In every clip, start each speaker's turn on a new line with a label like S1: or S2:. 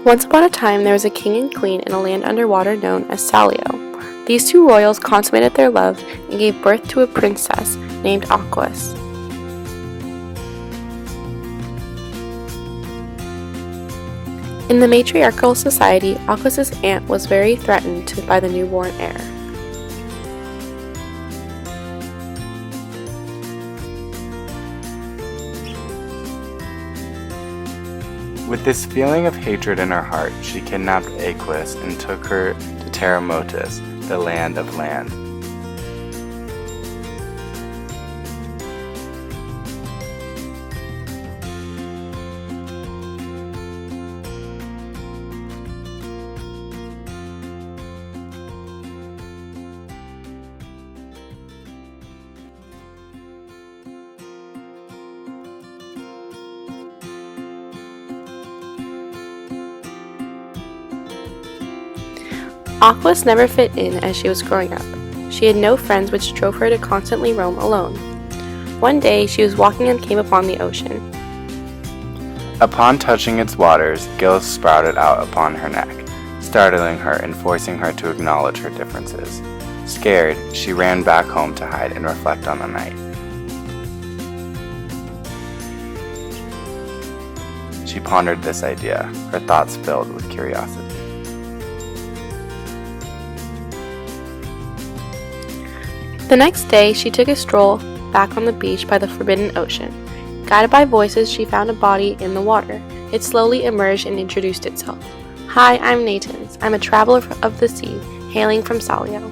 S1: Once upon a time, there was a king and queen in a land underwater known as Salio. These two royals consummated their love and gave birth to a princess named Aquas. In the matriarchal society, Aquas's aunt was very threatened by the newborn heir.
S2: With this feeling of hatred in her heart, she kidnapped Aquas and took her to Terramotus, the land of land.
S1: Aquas never fit in as she was growing up. She had no friends, which drove her to constantly roam alone. One day, she was walking and came upon the ocean.
S2: Upon touching its waters, gills sprouted out upon her neck, startling her and forcing her to acknowledge her differences. Scared, she ran back home to hide and reflect on the night. She pondered this idea, her thoughts filled with curiosity.
S1: The next day, she took a stroll back on the beach by the forbidden ocean. Guided by voices, she found a body in the water. It slowly emerged and introduced itself. "Hi, I'm Natans. I'm a traveler of the sea, hailing from Salio."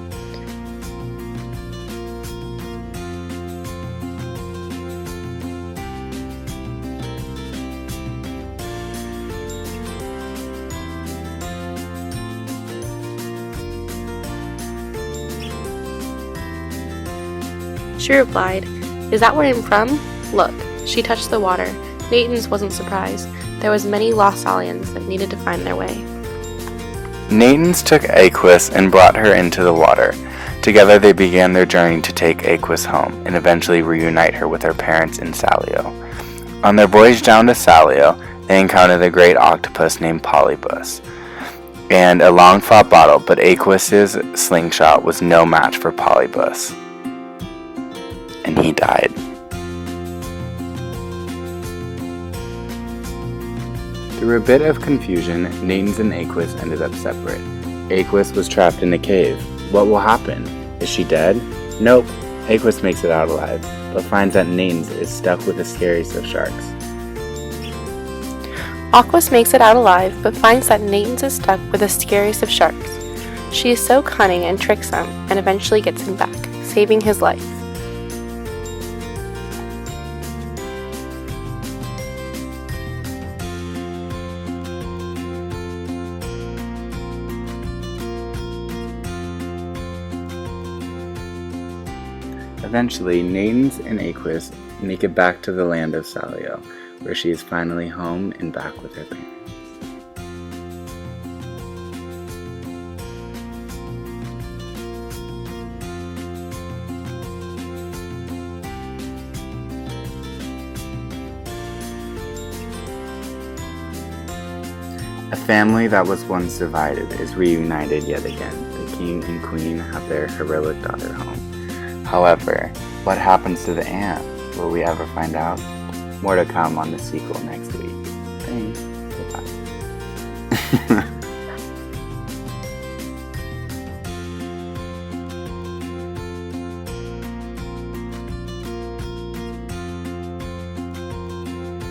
S1: She replied, "Is that where I'm from? Look." She touched the water. Natans wasn't surprised. There was many lost Salians that needed to find their way.
S2: Natans took Aquas and brought her into the water. Together they began their journey to take Aquas home and eventually reunite her with her parents in Salio. On their voyage down to Salio, they encountered a great octopus named Polybus and a long-fought battle, but Aquas's slingshot was no match for Polybus, and he died. Through a bit of confusion, Natans and Aquas ended up separate. Aquas was trapped in a cave. What will happen? Is she dead? Nope. Aquas makes it out alive, but finds that Natans is stuck with the scariest of sharks.
S1: Aquas makes it out alive, but finds that Natans is stuck with the scariest of sharks. She is so cunning and tricks him, and eventually gets him back, saving his life.
S2: Eventually, Natans and Aquas make it back to the land of Salio, where she is finally home and back with her parents. A family that was once divided is reunited yet again. The king and queen have their heroic daughter home. However, what happens to the aunt? Will we ever find out? More to come on the sequel next week. Thanks. Goodbye.